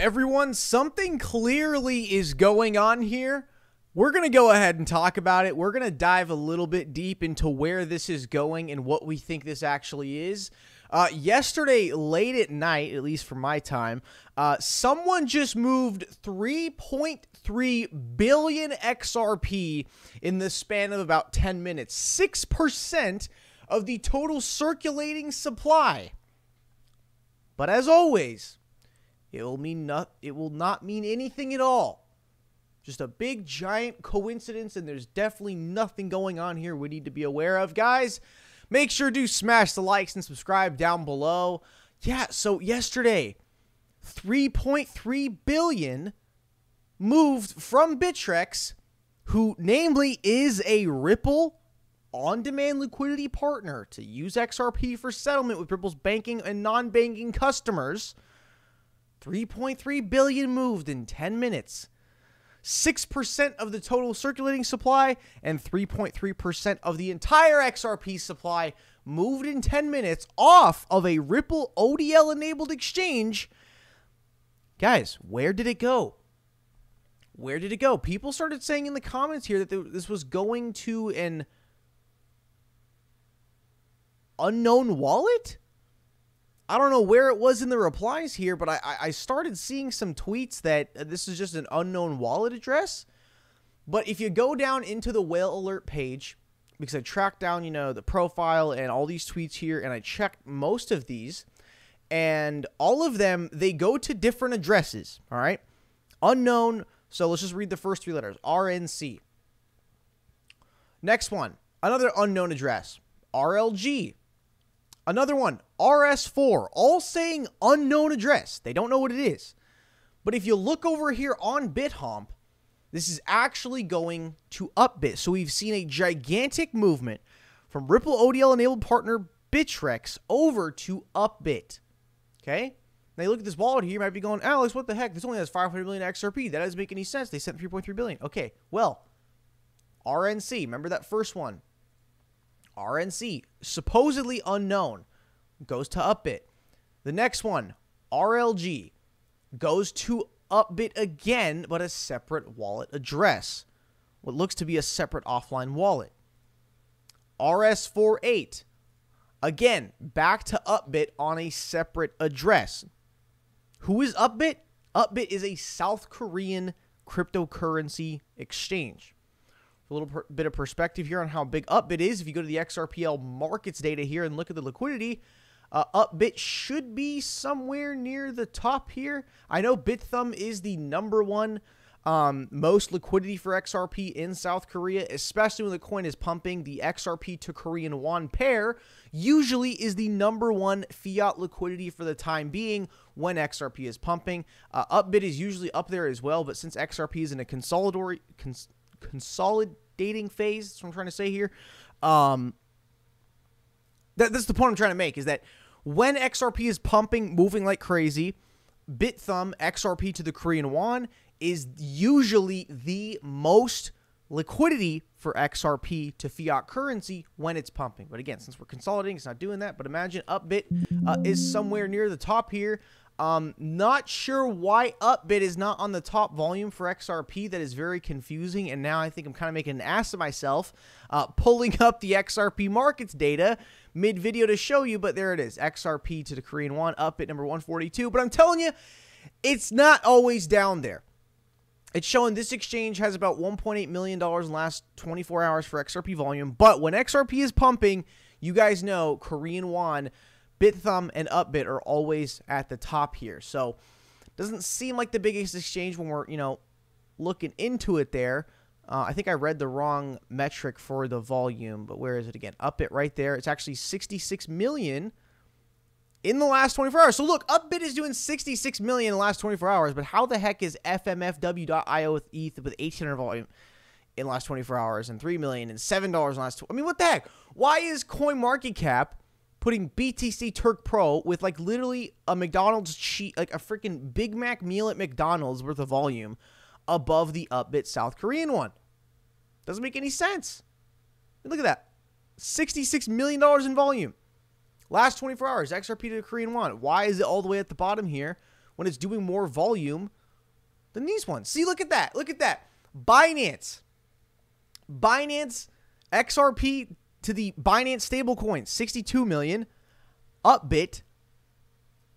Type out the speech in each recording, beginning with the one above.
Everyone, something clearly is going on here. We're going to go ahead and talk about it. We're going to dive a little bit deep into where this is going and what we think this actually is. Yesterday, late at night, at least for my time, someone just moved 3.3 billion XRP in the span of about 10 minutes. 6% of the total circulating supply. But as always, it will not mean anything at all. Just a big, giant coincidence, and there's definitely nothing going on here we need to be aware of. Guys, make sure to smash the likes and subscribe down below. Yeah, so yesterday, 3.3 billion moved from Bittrex, who namely is a Ripple on-demand liquidity partner to use XRP for settlement with Ripple's banking and non-banking customers. 3.3 billion moved in 10 minutes. 6% of the total circulating supply and 3.3% of the entire XRP supply moved in 10 minutes off of a Ripple ODL-enabled exchange. Guys, where did it go? Where did it go? People started saying in the comments here that this was going to an unknown wallet? I don't know where it was in the replies here, but I started seeing some tweets that this is just an unknown wallet address. But if you go down into the whale alert page, because I tracked down, the profile and all these tweets here, and I checked most of these, and all of them, they go to different addresses, all right? Unknown, so let's just read the first three letters, RNC. Next one, another unknown address, RLG. Another one, RS4, all saying unknown address. They don't know what it is. But if you look over here on BitHomp, this is actually going to Upbit. So we've seen a gigantic movement from Ripple ODL-enabled partner Bittrex over to Upbit. Okay? Now you look at this wallet here, you might be going, Alex, what the heck? This only has 500 million XRP. That doesn't make any sense. They sent 3.3 billion. Okay, well, RNC, remember that first one? RNC, supposedly unknown, goes to Upbit. The next one, RLG, goes to Upbit again, but a separate wallet address. What looks to be a separate offline wallet. RS48, again, back to Upbit on a separate address. Who is Upbit? Upbit is a South Korean cryptocurrency exchange. A little bit of perspective here on how big Upbit is. If you go to the XRPL markets data here and look at the liquidity, Upbit should be somewhere near the top here. I know BitThumb is the #1 most liquidity for XRP in South Korea, especially when the coin is pumping. The XRP to Korean won pair usually is the #1 fiat liquidity for the time being when XRP is pumping. Upbit is usually up there as well, but since XRP is in a consolidating phase, that's what I'm trying to say here. That's the point I'm trying to make, is that when XRP is pumping, moving like crazy, BitThumb, XRP to the Korean won, is usually the most liquidity for XRP to fiat currency when it's pumping. But again, since we're consolidating, it's not doing that. But imagine Upbit is somewhere near the top here. Not sure why Upbit is not on the top volume for XRP. That is very confusing. And now I think I'm kind of making an ass of myself, pulling up the XRP markets data mid-video to show you. But there it is. XRP to the Korean won, Upbit number 142. But I'm telling you, it's not always down there. It's showing this exchange has about $1.8 million in the last 24 hours for XRP volume. But when XRP is pumping, you guys know Korean won, BitThumb, and Upbit are always at the top here. So it doesn't seem like the biggest exchange when we're, looking into it there. I think I read the wrong metric for the volume, but where is it again? Upbit right there. It's actually 66 million in the last 24 hours. So look, Upbit is doing 66 million in the last 24 hours, but how the heck is FMFW.io with ETH with 1,800 volume in the last 24 hours and 3 million and $7 in the last, I mean, what the heck? Why is CoinMarketCap putting BTC Turk Pro with like literally a McDonald's like a freaking Big Mac meal at McDonald's worth of volume above the Upbit South Korean one? Doesn't make any sense. Look at that. $66 million in volume. Last 24 hours, XRP to the Korean won. Why is it all the way at the bottom here when it's doing more volume than these ones. See, look at that. Look at that. Binance XRP to the Binance stablecoin, 62 million. Upbit,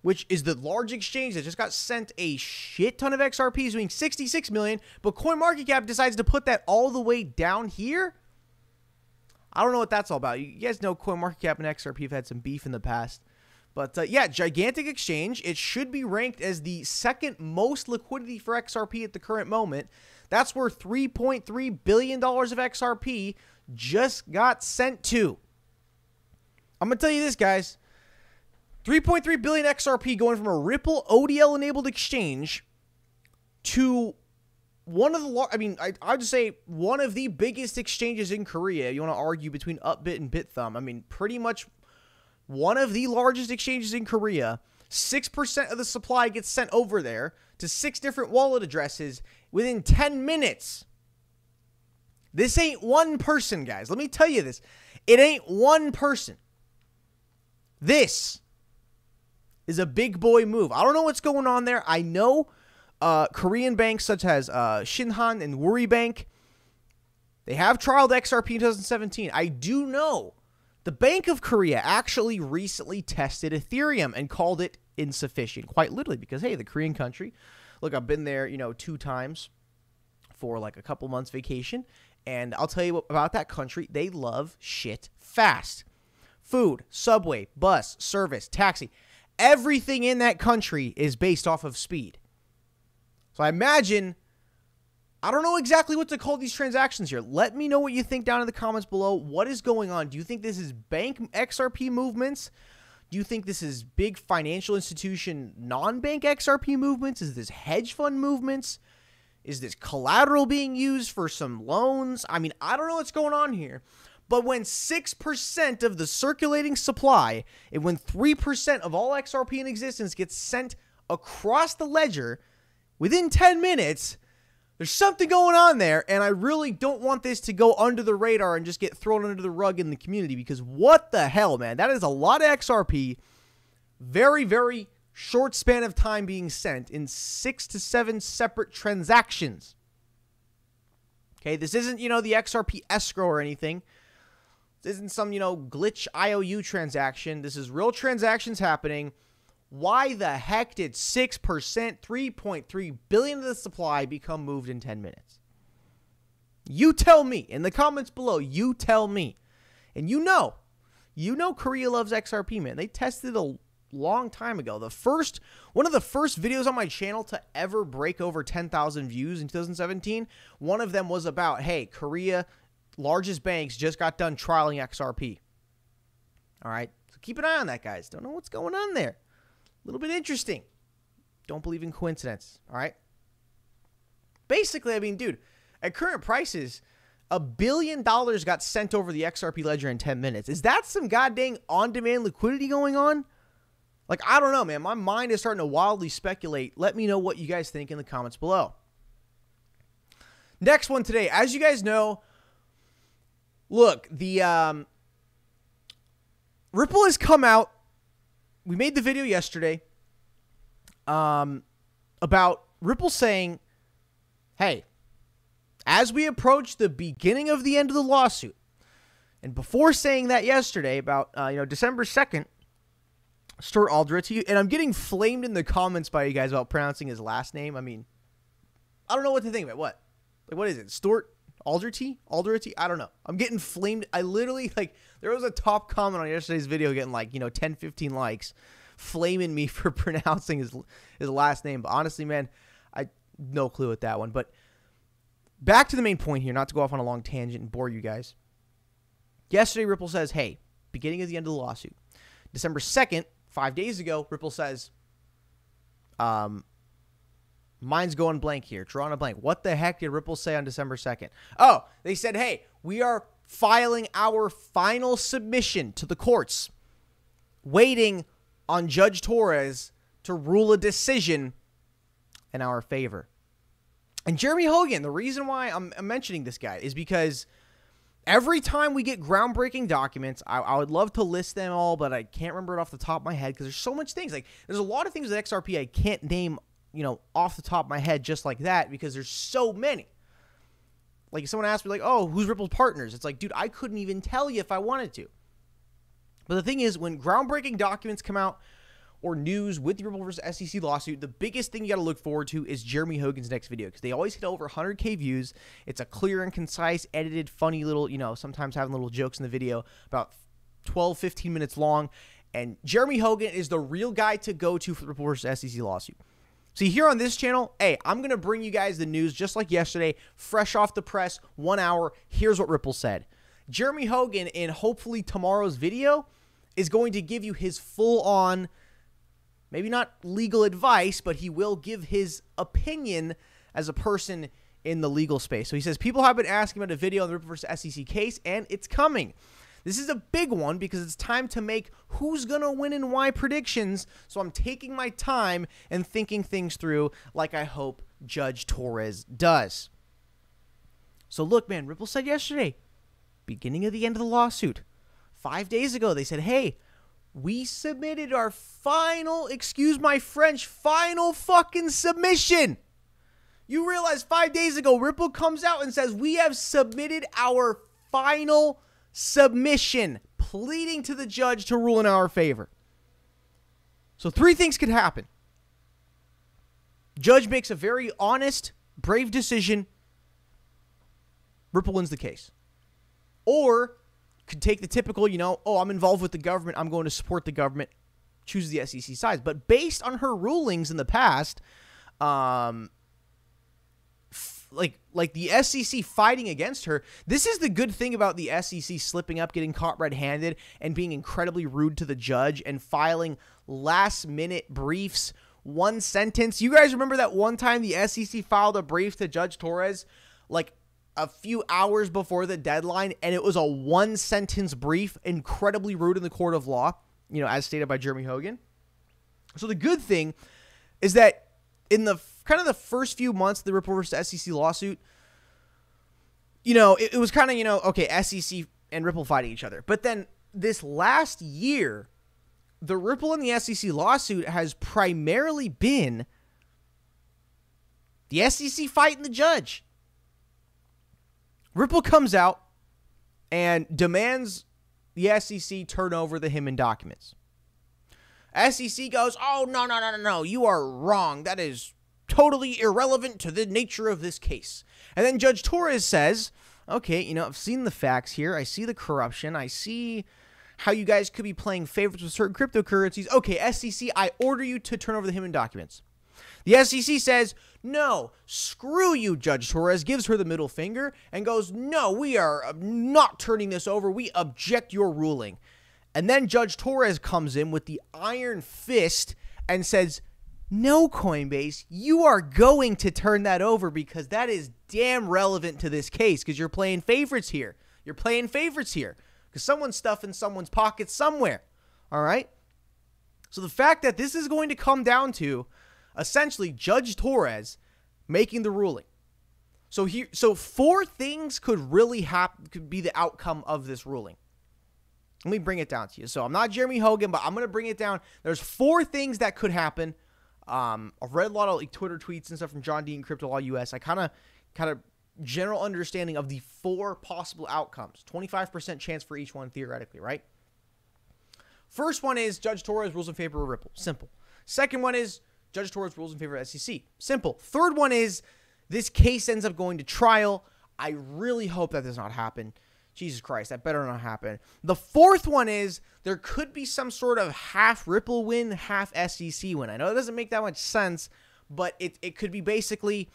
which is the large exchange that just got sent a shit ton of XRP, is doing 66 million, but CoinMarketCap decides to put that all the way down here. I don't know what that's all about. You guys know CoinMarketCap and XRP have had some beef in the past. But yeah, gigantic exchange. It should be ranked as the second most liquidity for XRP at the current moment. That's where $3.3 billion of XRP just got sent to. I'm going to tell you this, guys. 3.3 billion XRP going from a Ripple ODL-enabled exchange to one of the, I'd just say one of the biggest exchanges in Korea. You want to argue between Upbit and BitThumb. I mean, pretty much one of the largest exchanges in Korea. 6% of the supply gets sent over there to 6 different wallet addresses within 10 minutes. This ain't one person, guys. Let me tell you this. It ain't one person. This is a big boy move. I don't know what's going on there. I know Korean banks such as Shinhan and Woori Bank, they have trialed XRP in 2017. I do know the Bank of Korea actually recently tested Ethereum and called it insufficient, quite literally, because, hey, the Korean country, look, I've been there, 2 times for like a couple months vacation, and I'll tell you about that country. They love shit fast. Food, subway, bus, service, taxi, everything in that country is based off of speed. So I imagine, I don't know exactly what to call these transactions here. Let me know what you think down in the comments below. What is going on? Do you think this is bank XRP movements? Do you think this is big financial institution non-bank XRP movements? Is this hedge fund movements? Is this collateral being used for some loans? I mean, I don't know what's going on here. But when 6% of the circulating supply and when 3% of all XRP in existence gets sent across the ledger within 10 minutes, there's something going on there, and I really don't want this to go under the radar and just get thrown under the rug in the community, because what the hell, man? That is a lot of XRP, very, very short span of time being sent in 6 to 7 separate transactions. Okay, this isn't, the XRP escrow or anything. This isn't some, glitch IOU transaction. This is real transactions happening. Why the heck did 6%, 3.3 billion of the supply become moved in 10 minutes? You tell me. In the comments below, you tell me. And you know Korea loves XRP, man. They tested a long time ago. One of the first videos on my channel to ever break over 10,000 views in 2017, one of them was about, hey, Korea, largest banks just got done trialing XRP. All right? So keep an eye on that, guys. Don't know what's going on there. A little bit interesting. Don't believe in coincidence. All right? Basically, I mean, dude, at current prices, $1 billion got sent over the XRP ledger in 10 minutes. Is that some goddamn on-demand liquidity going on? Like, I don't know, man. My mind is starting to wildly speculate. Let me know what you guys think in the comments below. Next one today. As you guys know, look, the Ripple has come out. We made the video yesterday about Ripple saying, hey, as we approach the beginning of the end of the lawsuit, and before saying that yesterday about, December 2nd, Stuart Alderty, and I'm getting flamed in the comments by you guys about pronouncing his last name. I mean, I don't know what to think of it. What? Like, what is it? Stuart Alderty? I don't know. I'm getting flamed. I literally, there was a top comment on yesterday's video getting 10, 15 likes, flaming me for pronouncing his last name. But honestly, man, I no clue with that one. But back to the main point here, not to go off on a long tangent and bore you guys. Yesterday, Ripple says, hey, beginning of the end of the lawsuit. December 2nd, 5 days ago, Ripple says, mine's going blank here. Drawing a blank. What the heck did Ripple say on December 2nd? Oh, they said, hey, we are filing our final submission to the courts, waiting on Judge Torres to rule a decision in our favor. And Jeremy Hogan, the reason why I'm mentioning this guy is because Every time we get groundbreaking documents, I would love to list them all, but I can't remember it off the top of my head because there's so much things. Like, there's a lot of things with XRP I can't name, off the top of my head just like that because there's so many. Like, if someone asked me, like, oh, who's Ripple's partners? It's like, dude, I couldn't even tell you if I wanted to. But the thing is, when groundbreaking documents come out or news with the Ripple versus SEC lawsuit, the biggest thing you got to look forward to is Jeremy Hogan's next video because they always hit over 100K views. It's a clear and concise, edited, funny little, sometimes having little jokes in the video, about 12, 15 minutes long. And Jeremy Hogan is the real guy to go to for the Ripple versus SEC lawsuit. See, here on this channel, hey, I'm going to bring you guys the news just like yesterday, fresh off the press, 1 hour. Here's what Ripple said. Jeremy Hogan, in hopefully tomorrow's video, is going to give you his full-on, maybe not legal advice, but he will give his opinion as a person in the legal space. So he says, people have been asking about a video on the Ripple versus SEC case, and it's coming. This is a big one because it's time to make who's going to win and why predictions. So I'm taking my time and thinking things through like I hope Judge Torres does. So look, man, Ripple said yesterday, beginning of the end of the lawsuit, 5 days ago, they said, hey, we submitted our final, excuse my French, final fucking submission. You realize 5 days ago, Ripple comes out and says, we have submitted our final submission, pleading to the judge to rule in our favor. So 3 things could happen. Judge makes a very honest, brave decision. Ripple wins the case. Or could take the typical, oh, I'm involved with the government, I'm going to support the government, chooses the SEC side. But based on her rulings in the past, like the SEC fighting against her, this is the good thing about the SEC slipping up, getting caught red-handed, and being incredibly rude to the judge and filing last-minute briefs, one sentence. You guys remember that one time the SEC filed a brief to Judge Torres, like a few hours before the deadline, and it was a one-sentence brief, incredibly rude in the court of law, as stated by Jeremy Hogan. So the good thing is that in the kind of the first few months of the Ripple versus SEC lawsuit, it was kind of, okay, SEC and Ripple fighting each other. But then this last year, the Ripple and the SEC lawsuit has primarily been the SEC fighting the judge. Ripple comes out and demands the SEC turn over the Hinman documents. SEC goes, oh, no, you are wrong. That is totally irrelevant to the nature of this case. And then Judge Torres says, okay, I've seen the facts here. I see the corruption. I see how you guys could be playing favorites with certain cryptocurrencies. Okay, SEC, I order you to turn over the Hinman documents. The SEC says, no, screw you, Judge Torres, gives her the middle finger and goes, no, we are not turning this over. We object your ruling. And then Judge Torres comes in with the iron fist and says, no, Coinbase, you are going to turn that over because that is damn relevant to this case because you're playing favorites here. You're playing favorites here because someone's stuffing someone's pockets somewhere. All right? So the fact that this is going to come down to essentially Judge Torres making the ruling. So 4 things could really could be the outcome of this ruling. Let me bring it down to you. So I'm not Jeremy Hogan, but I'm going to bring it down. There's 4 things that could happen. I've read a lot of Twitter tweets and stuff from John Dean Crypto Law US. I kind of general understanding of the 4 possible outcomes. 25% chance for each one theoretically, right? First one is Judge Torres rules in favor of Ripple. Simple. Second one is Judge Torres rules in favor of SEC. Simple. Third one is this case ends up going to trial. I really hope that does not happen. Jesus Christ, that better not happen. The fourth one is there could be some sort of half Ripple win, half SEC win. I know it doesn't make that much sense, but it could be basically,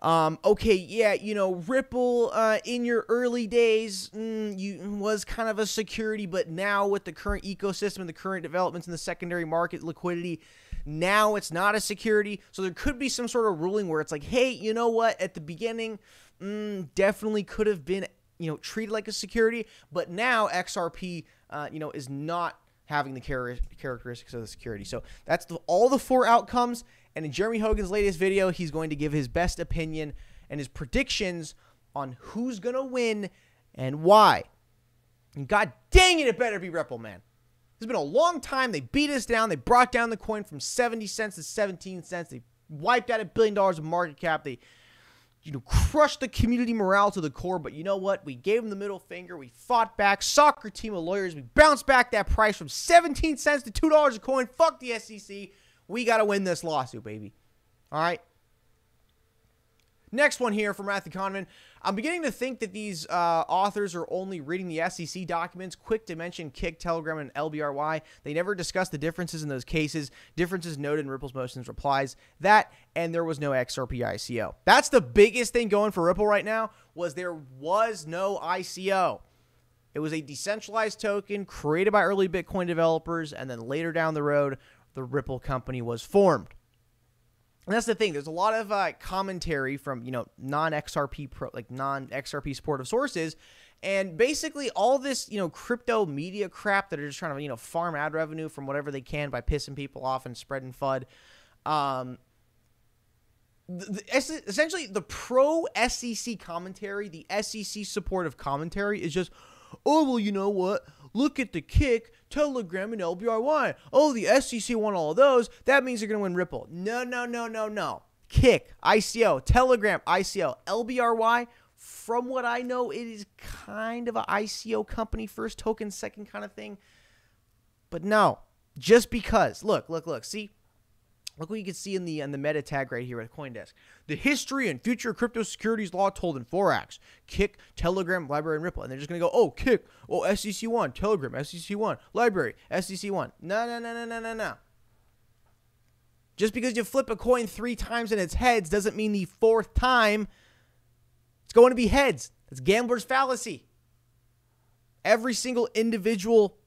okay, yeah, Ripple in your early days was kind of a security, but now with the current ecosystem and the current developments in the secondary market liquidity, now it's not a security. So there could be some sort of ruling where it's like, hey, you know what? At the beginning, definitely could have been, treated like a security, but now XRP, is not having the characteristics of the security. So that's all the 4 outcomes. And in Jeremy Hogan's latest video, he's going to give his best opinion and his predictions on who's going to win and why. And god dang it, it better be Ripple, man. It's been a long time. They beat us down. They brought down the coin from 70 cents to 17 cents. They wiped out $1 billion of market cap. They, crushed the community morale to the core. But you know what? We gave them the middle finger. We fought back. Soccer team of lawyers. We bounced back that price from 17 cents to $2 a coin. Fuck the SEC. We got to win this lawsuit, baby. All right? Next one here from Matthew Kahneman. I'm beginning to think that these authors are only reading the SEC documents. Quick to mention Kik, Telegram, and LBRY. They never discuss the differences in those cases. Differences noted in Ripple's motions replies. That, and there was no XRP ICO. That's the biggest thing going for Ripple right now, was there was no ICO. It was a decentralized token created by early Bitcoin developers, and then later down the road, the Ripple company was formed. And that's the thing. There's a lot of commentary from, non-XRP non-XRP supportive sources. And basically all this, crypto media crap that are just trying to, farm ad revenue from whatever they can by pissing people off and spreading FUD. Essentially, the pro-SEC commentary, the SEC supportive commentary is just, oh, well, you know what? Look at the Kik, Telegram, and LBRY. Oh, the SEC won all of those. That means you're going to win Ripple. No. Kik, ICO, Telegram, ICO, LBRY. From what I know, it is kind of an ICO company, first token, second kind of thing. But no, just because. Look. See? Look what you can see in the meta tag right here at CoinDesk. The history and future of crypto securities law told in 4 acts. Kik, Telegram, LBRY, and Ripple. And they're just going to go, oh, Kik, oh, SEC 1, Telegram, SEC 1, LBRY, SEC 1. No. Just because you flip a coin 3 times and it's heads doesn't mean the 4th time it's going to be heads. That's gambler's fallacy. Every single individual,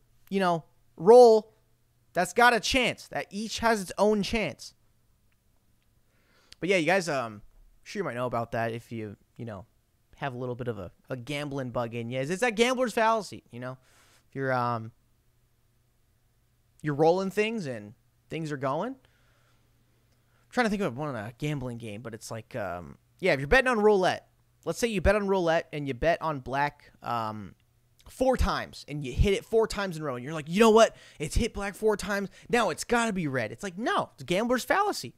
roll that's got a chance. That each has its own chance. But yeah, you guys, sure you might know about that if you, have a little bit of a gambling bug in you. It's that gambler's fallacy, If you're rolling things and things are going. I'm trying to think of one on a gambling game, but it's like, if you're betting on roulette, let's say you bet on roulette and you bet on black, 4 times and you hit it 4 times in a row and you're like, you know what? It's hit black 4 times. Now it's got to be red. It's like, no, it's a gambler's fallacy.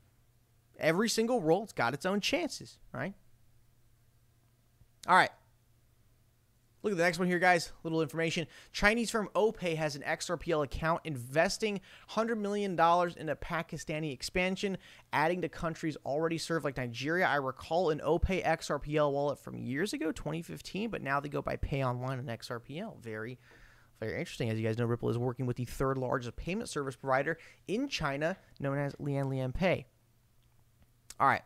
Every single roll, it's got its own chances, right? All right. Look at the next one here, guys. Little information. Chinese firm OPay has an XRPL account investing $100 million in a Pakistani expansion, adding to countries already served like Nigeria. I recall an OPay XRPL wallet from years ago, 2015, but now they go by Pay Online and XRPL. Very, very interesting. As you guys know, Ripple is working with the 3rd largest payment service provider in China, known as Lian Pay. All right.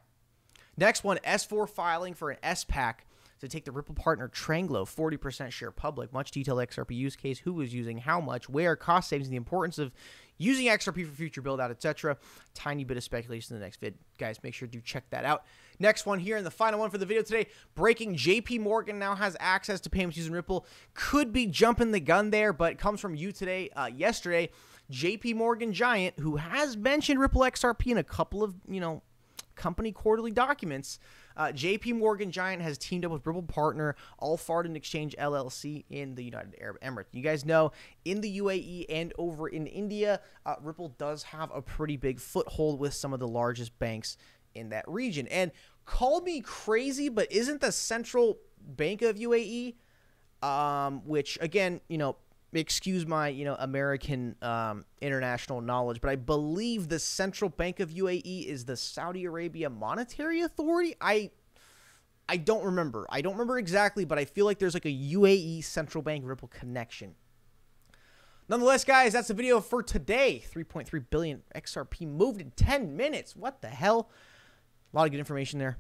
Next one, S4 filing for an SPAC to take the Ripple partner Tranglo 40% share public. Much detailed XRP use case, who is using, how much, where, cost savings, the importance of using XRP for future build out, etc. Tiny bit of speculation in the next vid. Guys, make sure to check that out. Next one here, and the final one for the video today. Breaking, JP Morgan now has access to payments using Ripple. Could be jumping the gun there, but it comes from yesterday. JP Morgan Giant, who has mentioned Ripple XRP in a couple of, company quarterly documents. JP Morgan Giant has teamed up with Ripple partner Al Fardan Exchange LLC in the United Arab Emirates. You guys know in the UAE and over in India, Ripple does have a pretty big foothold with some of the largest banks in that region. And call me crazy, but isn't the central bank of UAE, which again, excuse my, American international knowledge, but I believe the central bank of UAE is the Saudi Arabia Monetary Authority. I don't remember. I don't remember exactly, but I feel like there's like a UAE central bank Ripple connection. Nonetheless, guys, that's the video for today. 3.3 billion XRP moved in 10 minutes. What the hell? A lot of good information there.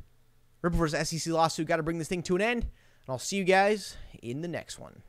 Ripple versus SEC lawsuit. Got to bring this thing to an end. And I'll see you guys in the next one.